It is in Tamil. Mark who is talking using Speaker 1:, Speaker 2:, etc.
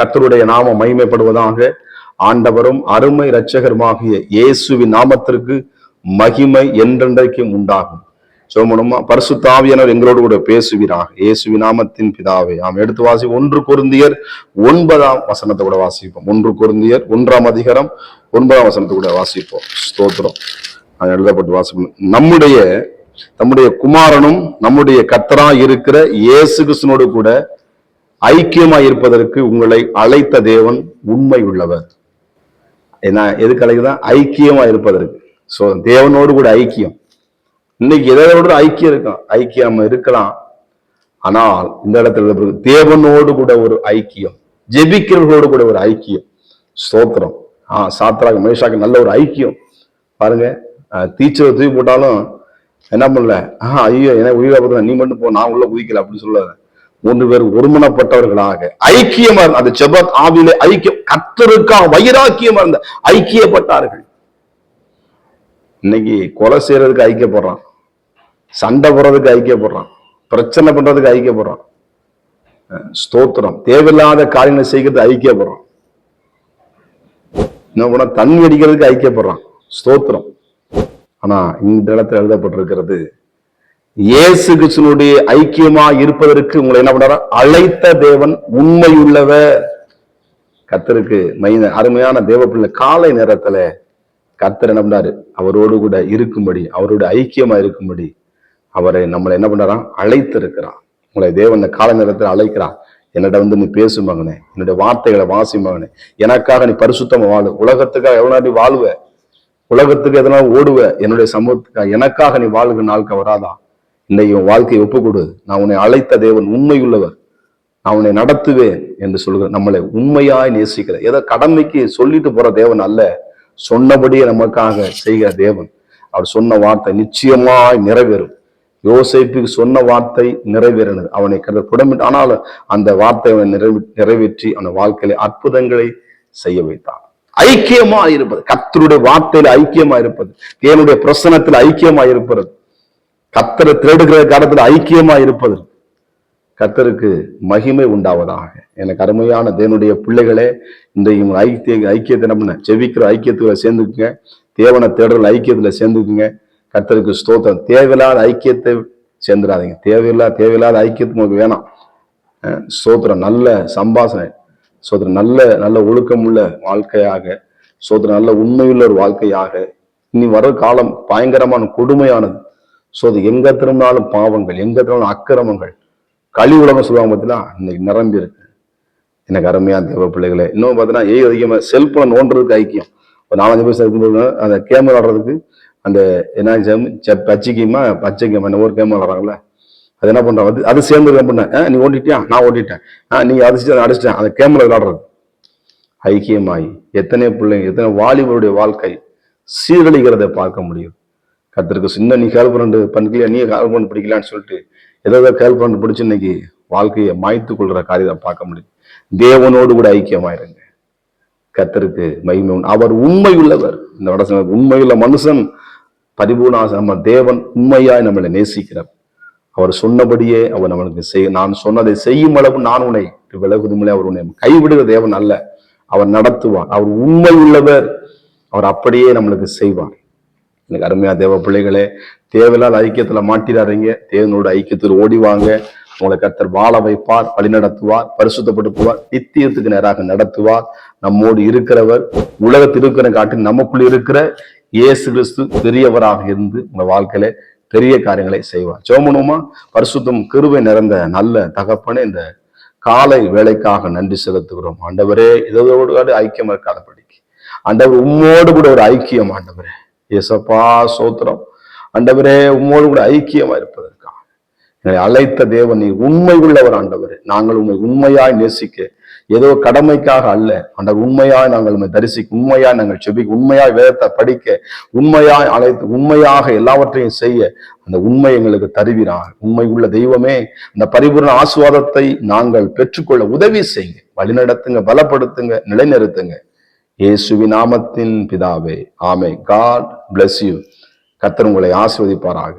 Speaker 1: கர்த்தருடைய நாமம் மகிமைப்படுவதாக. ஆண்டவரும் அருமை இரட்சகருமாகிய இயேசுவின் நாமத்திற்கு மகிமை என்றென்றைக்கும் உண்டாகும். சோமனமா பரிசுத்த ஆவியானவர் எங்களோடு கூட பேசுவீராக. இயேசுவின் நாமத்தின் பிதாவே ஆம். எடுத்து வாசி 1 கொரிந்தியர் 9 கூட வாசிப்போம். 1 கொரிந்தியர் 1 9 கூட வாசிப்போம். ஸ்தோத்திரம். எழுதப்பட்டு வாசிப்போம். நம்முடைய குமாரனும் நம்முடைய கர்த்தராய் இருக்கிற இயேசு கிறிஸ்துவோடு கூட ஐக்கியமாய் இருப்பதற்கு உங்களை அழைத்த தேவன் உண்மை உள்ளவர். ஏன்னா எதுக்கு அழைக்குதான்? ஐக்கியமா இருப்பதற்கு. சோ தேவனோடு கூட ஐக்கியம். இன்னைக்கு எதோடு ஐக்கியம் இருக்கும்? ஐக்கியம் இருக்கலாம். ஆனால் இந்த இடத்துல தேவனோடு கூட ஒரு ஐக்கியம், ஜெபிக்கிறவர்களோடு கூட ஒரு ஐக்கியம். ஸ்தோத்திரம். சாத்ராக் மேஷாக்கு நல்ல ஒரு ஐக்கியம் பாருங்க. தீச்சரை தூக்கி போட்டாலும் என்ன பண்ணல, ஐயோ என்ன உயிரை நீ மட்டும் போ, நான் உள்ள குதிக்கல அப்படின்னு சொல்ல 3 பேர் ஒருமனப்பட்டவர்களாக ஐக்கியமா இருந்த அந்த ஜெபத் ஆவியிலே ஐக்கியம், கர்த்தருக்காக வைராக்கியமா இருந்த ஐக்கியப்பட்டார்கள். இன்னைக்கு கொலை செய்யறதுக்கு ஐக்கியப்படுறான், சண்டை போடுறதுக்கு ஐக்கியப்படுறான், பிரச்சனை பண்றதுக்கு ஐக்கியப்படுறான். ஸ்தோத்திரம். தேவையில்லாத காரியங்களை செய்கிறது ஐக்கியப்படுறான். என்ன பண்ண, தண்ணி அடிக்கிறதுக்கு ஐக்கியப்படுறான். ஸ்தோத்திரம். ஆனா இந்த இடத்துல எழுதப்பட்டிருக்கிறது, இயேசு கிறிஸ்துவினுடைய ஐக்கியமா இருப்பதற்கு உங்களை என்ன பண்றாரு? அழைத்த தேவன் உண்மையுள்ளவர். கர்த்தருக்கு அருமையான தேவ பிள்ளை, காலை நேரத்துல கர்த்தர் என்ன பண்றாரு? அவரோடு கூட இருக்கும்படி, அவரோட ஐக்கியமா இருக்கும்படி அவரை நம்மளை என்ன பண்றான்? அழைத்து இருக்கிறான். உங்களை தேவன் காலை நேரத்தில் அழைக்கிறான். என்னிட நீ பேசு மகனே, என்னுடைய வார்த்தைகளை வாசி மகனே, எனக்காக நீ பரிசுத்தமா வாழு. உலகத்துக்காக எவ்வளவு நாள் வாழுவ, உலகத்துக்கு எதனால ஓடுவ, என்னுடைய சமூகத்துக்காக எனக்காக நீ வாழுகிற நாளுக்கு வராதா? இன்னைக்கு உன் வாழ்க்கையை ஒப்பு கொடு. நான் உன்னை அழைத்த தேவன் உண்மையுள்ளவர், நான் உன்னை நடத்துவேன் என்று சொல்கிறேன். நம்மளை உண்மையாய் நேசிக்கிற, ஏதோ கடமைக்கு சொல்லிட்டு போற தேவன் அல்ல, சொன்னபடியே நமக்காக செய்கிற தேவன். அவர் சொன்ன வார்த்தை நிச்சயமாய் நிறைவேறும். யோசேப்புக்கு சொன்ன வார்த்தை நிறைவேறினது. அவனை புடமிட்டு, ஆனாலும் அந்த வார்த்தையை நிறைவேற்றி அந்த வாழ்க்கையில அற்புதங்களை செய்ய வைத்தான். ஐக்கியமா இருப்பது, கர்த்தருடைய வார்த்தையில ஐக்கியமா இருப்பது, தேவனுடைய பிரசன்னத்தில் ஐக்கியமா இருப்பது, கர்த்தரை தேடுகிற காலத்துல ஐக்கியமா இருப்பது, கர்த்தருக்கு மகிமை உண்டாவதாக. எனக்கு அருமையான தேவனுடைய பிள்ளைகளே, இந்த ஐக்கியத்தை நம்ம செவிக்கிற ஐக்கியத்துல சேர்ந்துக்குங்க, தேவனை தேடுற ஐக்கியத்துல சேர்ந்துக்குங்க. கர்த்தருக்கு ஸ்தோத்திரம். தேவையில்லாத ஐக்கியத்தை சேர்ந்துடாதீங்க. தேவையில்லாத ஐக்கியத்துக்கு உங்களுக்கு வேணாம். ஸ்தோத்திரம். நல்ல சம்பாஷணை, சோதரன், நல்ல ஒழுக்கமுள்ள வாழ்க்கையாக, சோதரன் நல்ல உண்மையுள்ள ஒரு வாழ்க்கையாக. இனி வர காலம் பயங்கரமான கொடுமையானது. எங்க திரும்பினாலும் பாவங்கள், எங்க திரும்பினாலும் அக்கிரமங்கள், கழி உலகம் சொல்லுவாங்க பார்த்தீங்கன்னா, இன்னைக்கு நிரம்பி இருக்கு. எனக்கு அருமையான தேவ பிள்ளைகளே, இன்னும் பார்த்தீங்கன்னா அதிகமா செல்போன் நோண்டுறதுக்கு ஐக்கியம். ஒரு 4-5 பேர் இருக்கும்போது அந்த கேம் விளாடுறதுக்கு அந்த என்ன பச்சை கேமா ஒரு கேம் விளாடுறாங்கல்ல, அது என்ன பண்றாங்க, அது சேர்ந்து பண்ண, நீ ஓட்டிட்டியா, நான் ஓட்டிட்டேன், நீ அடிச்சிட்டேன், அந்த கேமரா விளையாடுறது. ஐக்கியமாயி எத்தனை பிள்ளைங்க, எத்தனை வாலிபருடைய வாழ்க்கை சீரழிகிறத பார்க்க முடியும். கர்த்தருக்கு சின்ன நீ கேர்ள் ஃப்ரெண்டு பண்ணிக்கலையா, நீ கேர்ள் ஃப்ரெண்ட் பிடிக்கலான்னு சொல்லிட்டு ஏதோ கேர்ள் ஃப்ரெண்ட் பிடிச்சி இன்னைக்கு வாழ்க்கையை மாய்த்து கொள்ற காரியத்தை பார்க்க முடியும். தேவனோடு கூட ஐக்கியமாயிருங்க. கர்த்தருக்கு மகிமை. அவர் உண்மை உள்ளவர். இந்த வடச உண்மையுள்ள மனுஷன் பரிபூர்ண. நம்ம தேவன் உண்மையாய் நம்மளை நேசிக்கிறார். அவர் சொன்னபடியே அவர் நம்மளுக்கு நான் சொன்னதை செய்யும் அளவு நான் உன்னை விலகுதுமில்லை. அவர் உன்னை கைவிடுகிற தேவன் அல்ல, அவர் நடத்துவார். அவர் உண்மை உள்ளவர், அவர் அப்படியே நம்மளுக்கு செய்வார். எனக்கு அருமையா தேவ பிள்ளைகளே, தேவையில்லாத ஐக்கியத்துல மாட்டிடாதீங்க. தேவனோட ஐக்கியத்தில் ஓடிவாங்க. உங்களை கர்த்தர் வாழ வைப்பார், வழி நடத்துவார், பரிசுத்தப்படுத்துவார், நித்தியத்துக்கு நேராக நடத்துவார். நம்மோடு இருக்கிறவர், உலகத்தில் இருக்கிற காட்டி நமக்குள்ள இருக்கிற இயேசு கிறிஸ்து பெரியவராக இருந்து உங்க வாழ்க்கையில பெரிய காரியங்களை செய்வார். ஜெபமுமா. பரிசுத்தம் கிருபை நிறைந்த நல்ல தகப்பனே, இந்த காலை வேலைக்காக நன்றி செலுத்துகிறோம். ஆண்டவரே, இதோடு ஐக்கியம் இருக்காதபடிக்கு ஆண்டவர் உம்மோடு கூட ஒரு ஐக்கியம். ஆண்டவரே இயேசப்பா சோத்திரம். ஆண்டவரே, உம்மோடு கூட ஐக்கியமா இருப்பதற்காக எங்களை அழைத்த தேவன் நீர் உண்மை உள்ளவர். ஆண்டவரே, நாங்கள் உண்மை உண்மையாய் நேசிக்க, ஏதோ கடமைக்காக அல்ல ஆண்டவர், உண்மையாய் நாங்கள் உண்மை தரிசிக்க, உண்மையாய் நாங்கள் செபிக்க, உண்மையாய் வேதத்தை படிக்க, உண்மையாய் அழைத்து உண்மையாக எல்லாவற்றையும் செய்ய அந்த உண்மை எங்களுக்கு தருவினார். உண்மை உள்ள தெய்வமே, அந்த பரிபூர்ண ஆசீர்வாதத்தை நாங்கள் பெற்றுக்கொள்ள உதவி செய்யுங்க, வழிநடத்துங்க, பலப்படுத்துங்க, நிலைநிறுத்துங்க. இயேசுவின் நாமத்தின் பிதாவே, ஆமென். God bless you. கர்த்தர் உங்களை ஆசீர்வதிப்பாராக.